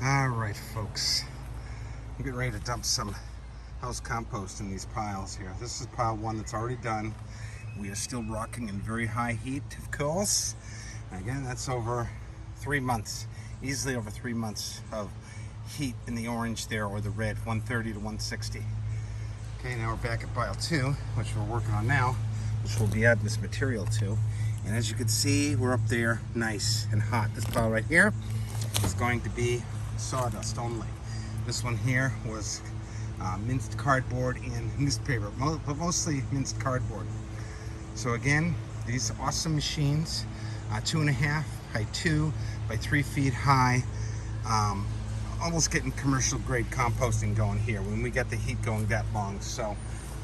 All right, folks. I'm getting ready to dump some house compost in these piles here. This is pile one that's already done. We are still rocking in very high heat, of course. Again, that's over 3 months, easily over 3 months of heat in the orange there, or the red, 130 to 160. Okay, now we're back at pile two, which we're working on now, which we'll be adding this material to. And as you can see, we're up there nice and hot. This pile right here is going to be sawdust only. This one here was minced cardboard and newspaper, but mostly minced cardboard. So again, these awesome machines, 2.5 by 2 by 3 feet high, almost getting commercial grade composting going here when we get the heat going that long. So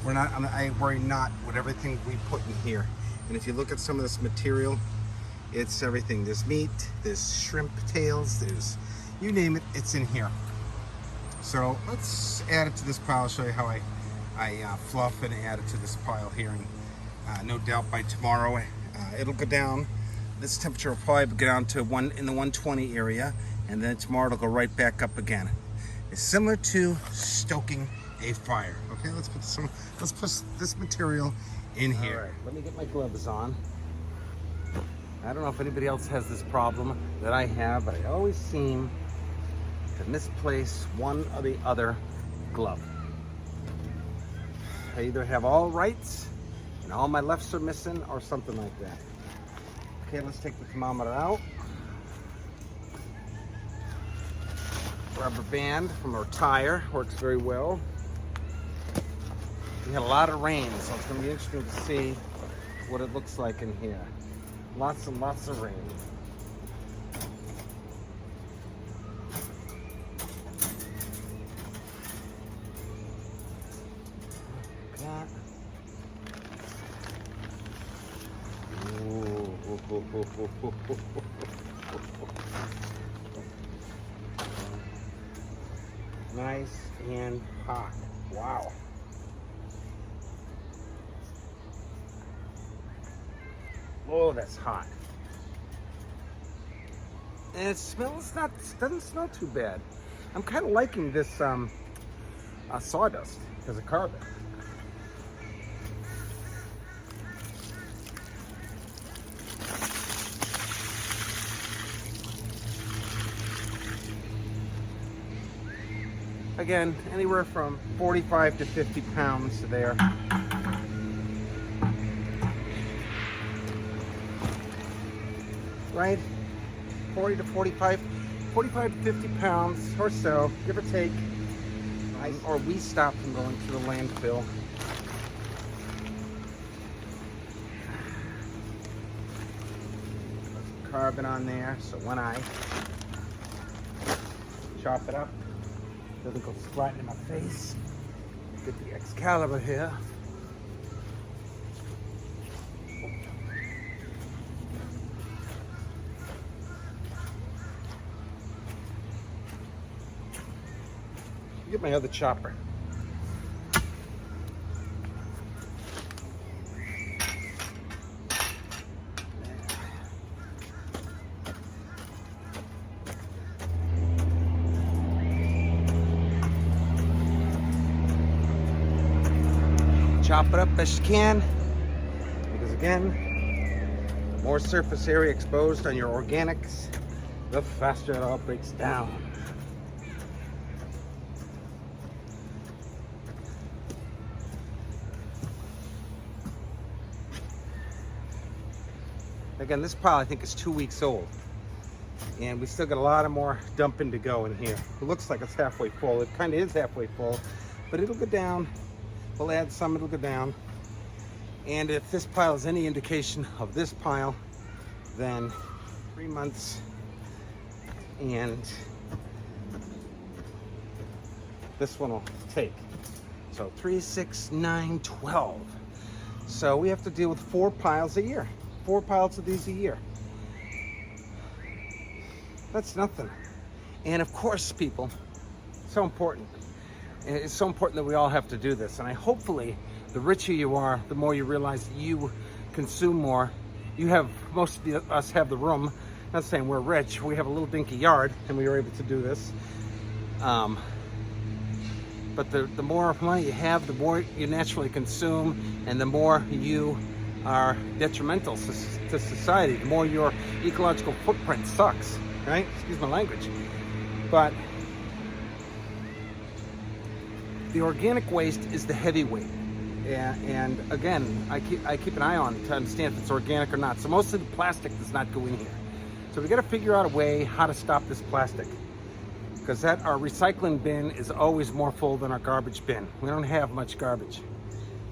I worry not with everything we put in here. And if you look at some of this material, it's everything. There's meat, there's shrimp tails, there's, you name it, it's in here. So let's add it to this pile. I'll show you how I fluff and add it to this pile here. And no doubt by tomorrow it'll go down. This temperature will probably go down to in the 120 area, and then tomorrow it'll go right back up again. It's similar to stoking a fire. Okay, let's put this material in here. All right, let me get my gloves on. I don't know if anybody else has this problem that I have, but I always seem to misplace one or the other glove. I either have all rights and all my lefts are missing, or something like that. Okay, let's take the thermometer out. Rubber band from our tire works very well. We had a lot of rain, so it's going to be interesting to see what it looks like in here. Lots and lots of rain. That. Nice and hot. Wow. Oh, that's hot. And it smells doesn't smell too bad. I'm kind of liking this sawdust because of carbon. Again, anywhere from 45 to 50 pounds there. Right? 40 to 45 to 50 pounds or so, give or take. Or we stop from going to the landfill. Put some carbon on there, so when I chop it up, it doesn't go splatting in my face. Get the Excalibur here. Get my other chopper. Chop it up best you can, because again, the more surface area exposed on your organics, the faster it all breaks down. Again, this pile I think is 2 weeks old, and we still got a lot of more dumping to go in here. It looks like it's halfway full. It kind of is halfway full, but it'll go down. We'll add some, it'll go down. And if this pile is any indication of this pile, then 3 months and this one will take. So 3, 6, 9, 12. So we have to deal with 4 piles a year. 4 piles of these a year. That's nothing. And of course, people, so important. And it's so important that we all have to do this. And hopefully, the richer you are, the more you realize that you consume more. You have, most of us have the room not saying we're rich, we have a little dinky yard and we were able to do this. But the more money you have, the more you naturally consume, and the more you are detrimental to society, the more your ecological footprint sucks, right? Excuse my language. But the organic waste is the heavy weight. And again, I keep an eye on to understand if it's organic or not. So most of the plastic does not go in here. So we got to figure out a way how to stop this plastic, because our recycling bin is always more full than our garbage bin. We don't have much garbage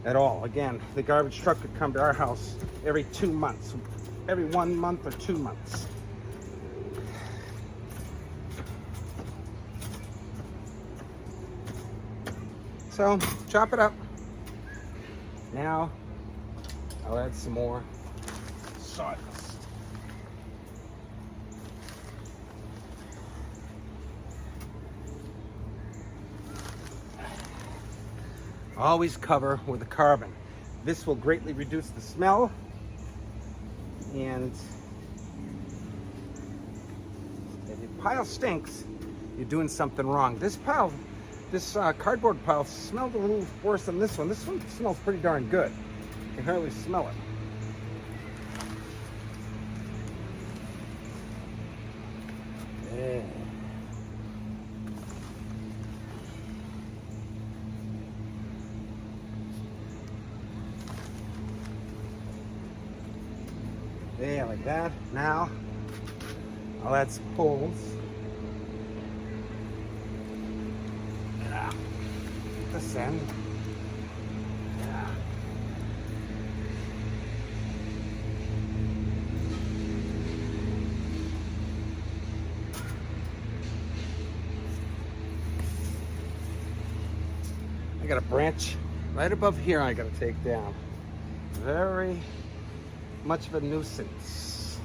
at all. Again, the garbage truck could come to our house every 2 months, every 1 month or 2 months. So chop it up. Now I'll add some more sawdust. Always cover with a carbon. This will greatly reduce the smell, and if your pile stinks, you're doing something wrong. This cardboard pile smelled a little worse than this one. This one smells pretty darn good. You can hardly smell it. Yeah. Yeah, like that. Now, I'll add some holes. Yeah. This end. Yeah. I got a branch right above here I gotta take down. Very much of a nuisance.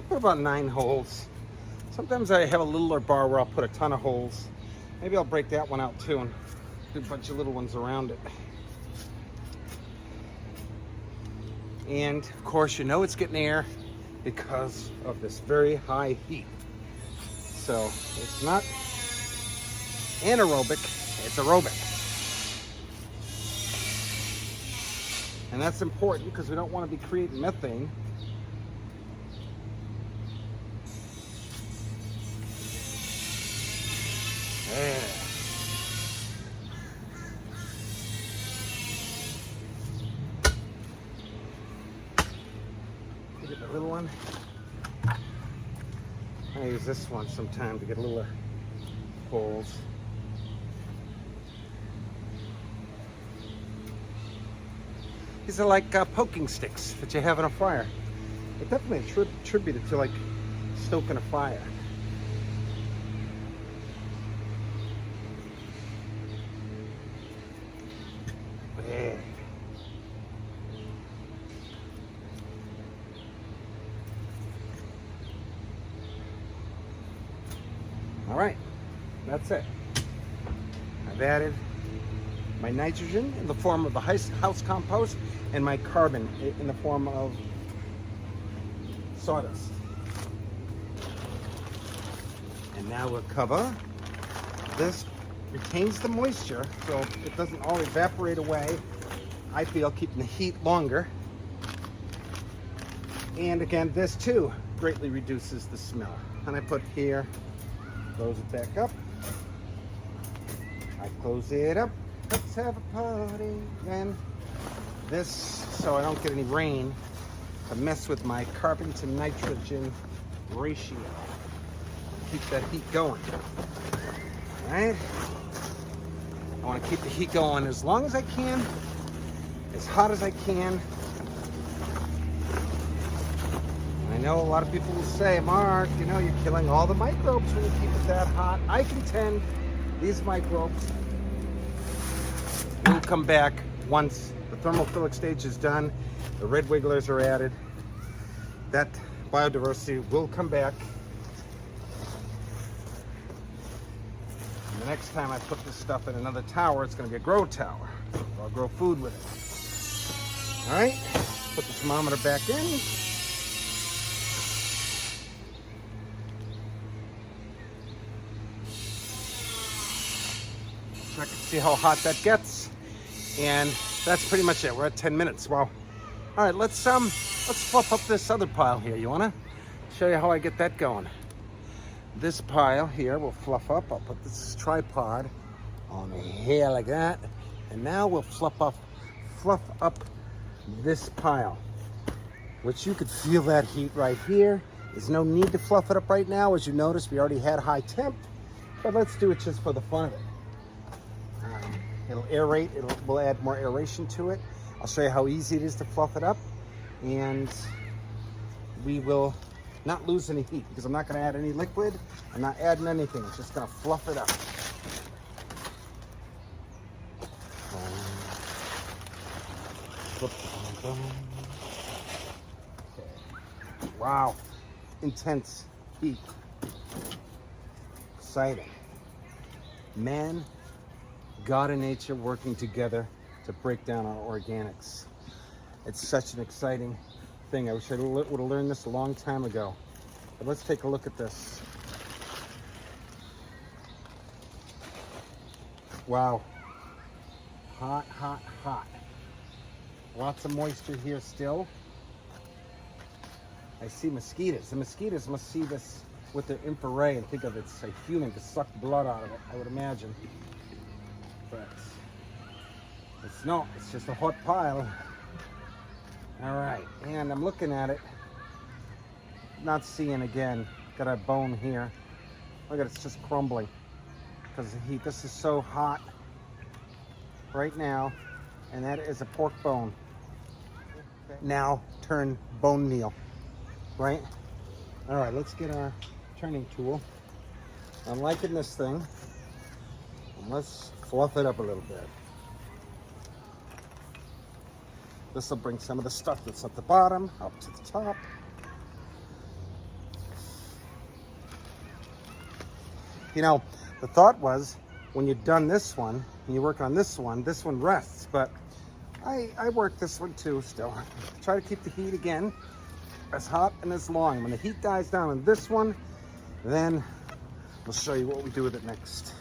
Put about 9 holes. Sometimes I have a littler bar where I'll put a ton of holes. Maybe I'll break that one out too and do a bunch of little ones around it. And of course, you know it's getting air because of this very high heat. So it's not anaerobic, it's aerobic. And that's important because we don't want to be creating methane. Yeah. Get the little one. I use this one sometime to get little holes. These are like poking sticks that you have in a fire. They're definitely attributed to like stoking a fire. All right, that's it. I've added my nitrogen in the form of the house compost and my carbon in the form of sawdust. And now we'll cover. This retains the moisture, so it doesn't all evaporate away. I feel keeping the heat longer. And again, this too greatly reduces the smell. And I put here, close it back up. I close it up. Let's have a party. And this, so I don't get any rain, to mess with my carbon to nitrogen ratio. Keep that heat going. All right? I want to keep the heat going as long as I can, as hot as I can. I know a lot of people will say, Mark, you know, you're killing all the microbes when you keep it that hot. I contend these microbes come back once the thermophilic stage is done, the red wigglers are added. That biodiversity will come back. And the next time I put this stuff in another tower, it's going to be a grow tower. I'll grow food with it. All right, put the thermometer back in. I can see how hot that gets, and that's pretty much it. We're at 10 minutes. Wow. All right, let's fluff up this other pile here. You wanna show you how I get that going? This pile here will fluff up. I'll put this tripod on here like that, and now we'll fluff up this pile, which you could feel that heat right here. There's no need to fluff it up right now. As you notice, we already had high temp, but let's do it just for the fun of it. It'll aerate, we'll add more aeration to it. I'll show you how easy it is to fluff it up, and we will not lose any heat because I'm not going to add any liquid. I'm not adding anything. I'm just going to fluff it up. Okay. Wow, intense heat. Exciting. Man, God and nature working together to break down our organics. It's such an exciting thing. I wish I would have learned this a long time ago. But let's take a look at this. Wow. Hot, hot, hot. Lots of moisture here still. I see mosquitoes. The mosquitoes must see this with their infrared and think of it's a human to suck blood out of it, I would imagine. But it's not, it's just a hot pile. All right, and I'm looking at it, not seeing again, got a bone here. Look at it, it's just crumbling because of the heat. This is so hot right now, and that is a pork bone. Now turn bone meal, right? All right, let's get our turning tool. I'm liking this thing. And let's fluff it up a little bit. This will bring some of the stuff that's at the bottom up to the top. You know, the thought was when you're done this one and you work on this one rests, but I work this one too still. Try to keep the heat again as hot and as long. When the heat dies down on this one, then we'll show you what we do with it next.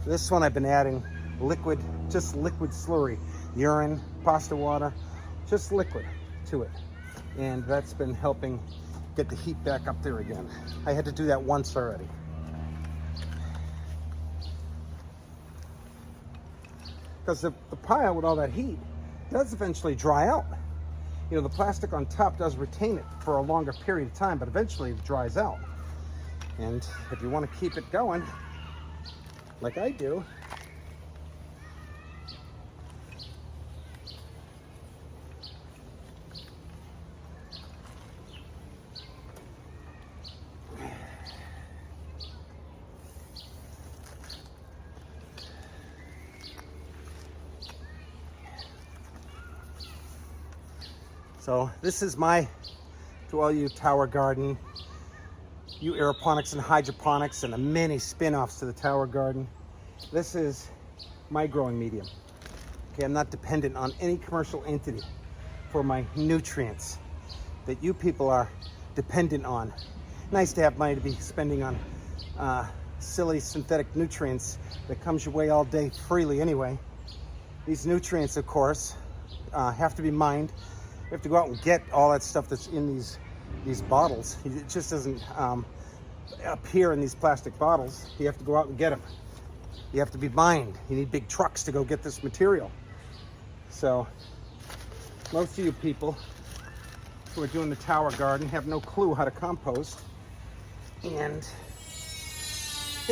This one I've been adding liquid, just liquid slurry, urine, pasta water, just liquid to it. And that's been helping get the heat back up there again. I had to do that once already. Because the pile with all that heat does eventually dry out. You know, the plastic on top does retain it for a longer period of time, but eventually it dries out. And if you want to keep it going, like I do, so this is to all you tower garden, you aeroponics and hydroponics and the many spin-offs to the tower garden. This is my growing medium. Okay, I'm not dependent on any commercial entity for my nutrients that you people are dependent on. Nice to have money to be spending on silly synthetic nutrients that comes your way all day freely anyway. These nutrients, of course, have to be mined. You have to go out and get all that stuff that's in these bottles. It just doesn't appear in these plastic bottles. You have to go out and get them. You have to be mined. You need big trucks to go get this material. So most of you people who are doing the tower garden have no clue how to compost. And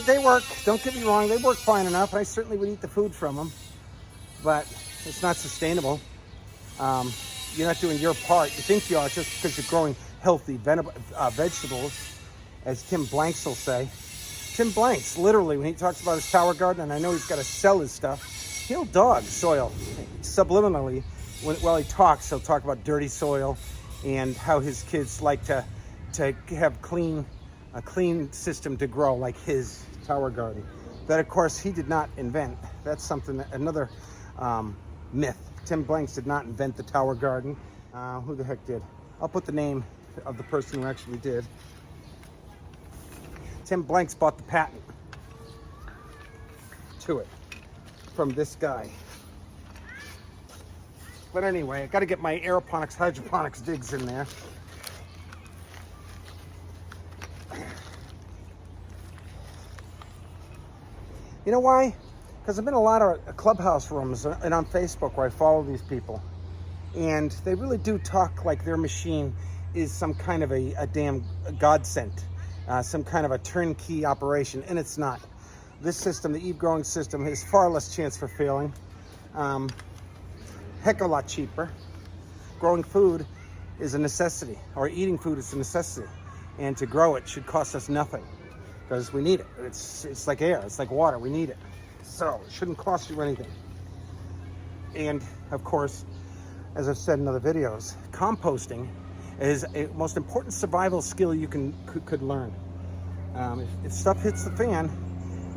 they work, don't get me wrong, they work fine enough. I certainly would eat the food from them, but it's not sustainable. You're not doing your part. You think you are just because you're growing healthy vegetables, as Tim Blanks will say. Tim Blanks, literally, when he talks about his tower garden, and I know he's got to sell his stuff, he'll dog soil subliminally. While he talks, he'll talk about dirty soil and how his kids like to have a clean system to grow, like his tower garden. That, of course, he did not invent. That's something, another myth. Tim Blanks did not invent the tower garden. Who the heck did? I'll put the name of the person who actually did. Tim Blanks bought the patent to it from this guy. But anyway, I got to get my aeroponics, hydroponics digs in there. You know why? Because I've been in a lot of clubhouse rooms and on Facebook where I follow these people. And they really do talk like their machine is some kind of a damn godsend, some kind of a turnkey operation, and it's not. This system, the Eve growing system, has far less chance for failing. Heck of a lot cheaper. Growing food is a necessity, or eating food is a necessity. And to grow it should cost us nothing, because we need it. It's like air, it's like water, we need it. So it shouldn't cost you anything. And of course, as I've said in other videos, composting is a most important survival skill you could learn. If stuff hits the fan,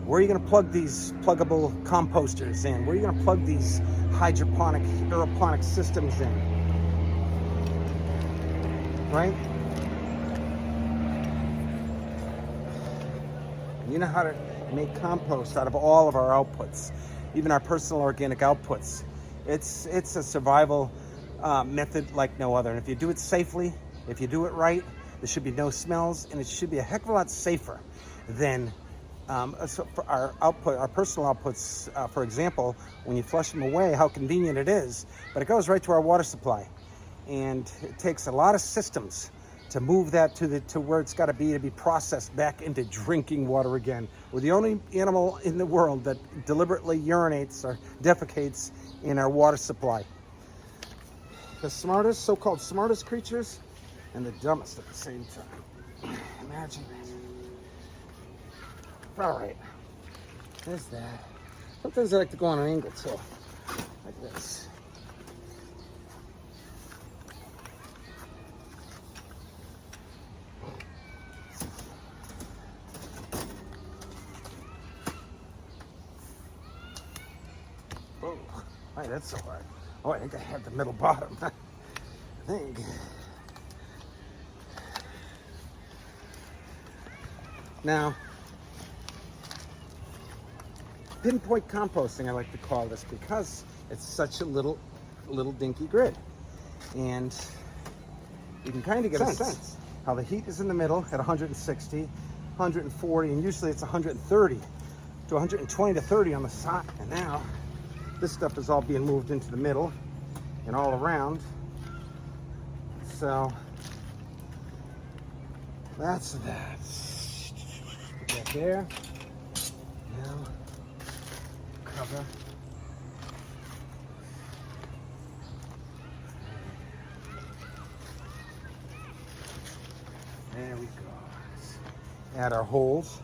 where are you going to plug these pluggable composters in? Where are you going to plug these hydroponic, aeroponic systems in? Right? You know how to make compost out of all of our outputs, even our personal organic outputs. It's a survival method like no other. And if you do it safely, if you do it right, there should be no smells, and it should be a heck of a lot safer than for our output, our personal outputs. For example, when you flush them away, how convenient it is, but it goes right to our water supply, and it takes a lot of systems to move that to where it's got to be processed back into drinking water again. We're the only animal in the world that deliberately urinates or defecates in our water supply. The smartest, so-called smartest creatures, and the dumbest at the same time. Imagine that. All right, there's that. Sometimes I like to go on an angle too, like this. Oh, why that's so hard? Oh, I think I have the middle bottom. I think. Now, pinpoint composting, I like to call this, because it's such a little dinky grid. And you can kind of get a sense how the heat is in the middle at 160, 140, and usually it's 130 to 120 to 30 on the side. And now, this stuff is all being moved into the middle and all around. So, that's that. Put that there. Now, cover. There we go. Add our holes.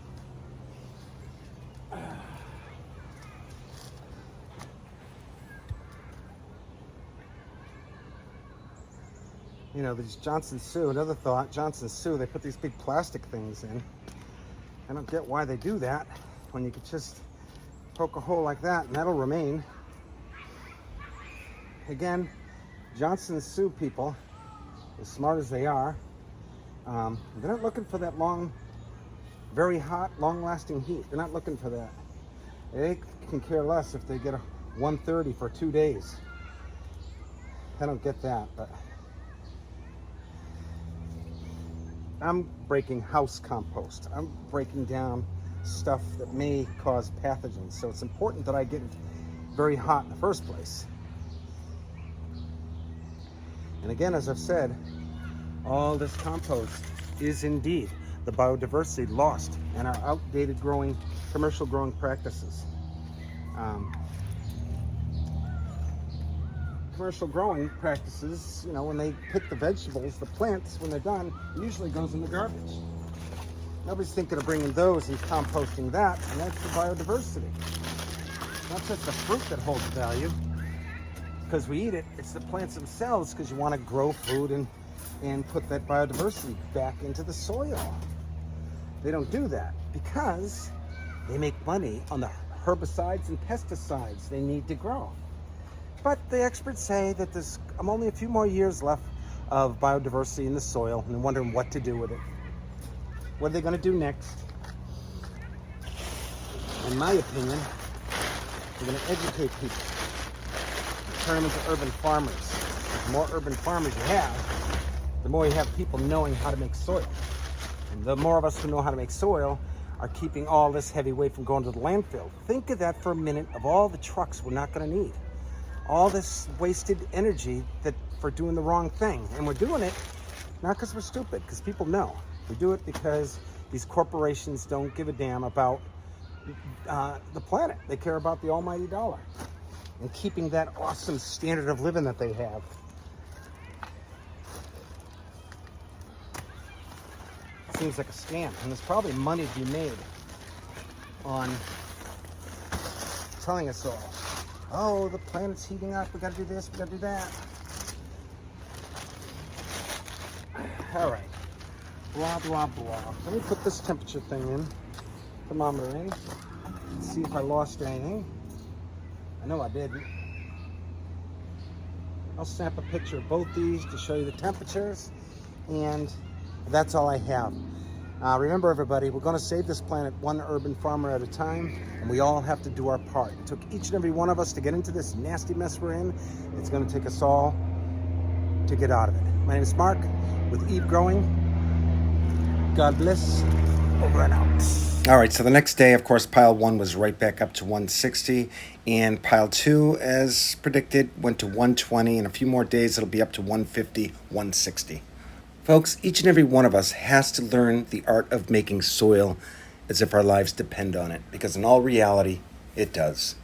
You know, these Johnson Sioux, another thought, Johnson Sioux, they put these big plastic things in. I don't get why they do that when you could just poke a hole like that and that'll remain. Again, Johnson Sioux people, as smart as they are, they're not looking for that long, very hot, long-lasting heat. They're not looking for that. They can care less if they get a 130 for 2 days. I don't get that, but I'm breaking house compost. I'm breaking down stuff that may cause pathogens. So it's important that I get it very hot in the first place. And again, as I've said, all this compost is indeed the biodiversity lost and our outdated commercial growing practices. Commercial growing practices, you know, when they pick the vegetables, the plants, when they're done, it usually goes in the garbage. Nobody's thinking of bringing those and composting that, and that's the biodiversity. Not just the fruit that holds value, because we eat it. It's the plants themselves, because you want to grow food and put that biodiversity back into the soil. They don't do that because they make money on the herbicides and pesticides they need to grow. But the experts say that there's only a few more years left of biodiversity in the soil, and they're wondering what to do with it. What are they going to do next? In my opinion, they're going to educate people, turn them into urban farmers. The more urban farmers you have, the more you have people knowing how to make soil. And the more of us who know how to make soil are keeping all this heavy weight from going to the landfill. Think of that for a minute, of all the trucks we're not going to need. All this wasted energy for doing the wrong thing. And we're doing it not because we're stupid, because people know. We do it because these corporations don't give a damn about the planet. They care about the almighty dollar and keeping that awesome standard of living that they have. Seems like a scam, and there's probably money to be made on telling us all, oh, the planet's heating up, we gotta do this, we gotta do that. All right, blah, blah, blah. Let me put this temperature thing in, thermometer in, see if I lost anything. I know I didn't. I'll snap a picture of both these to show you the temperatures, and that's all I have. Remember, everybody, we're going to save this planet one urban farmer at a time, and we all have to do our part. It took each and every one of us to get into this nasty mess we're in. It's going to take us all to get out of it. My name is Mark with Eve Growing. God bless. Over and out. All right, so the next day, of course, pile 1 was right back up to 160, and pile 2, as predicted, went to 120. In a few more days, it'll be up to 150, 160. Folks, each and every one of us has to learn the art of making soil as if our lives depend on it, because in all reality, it does.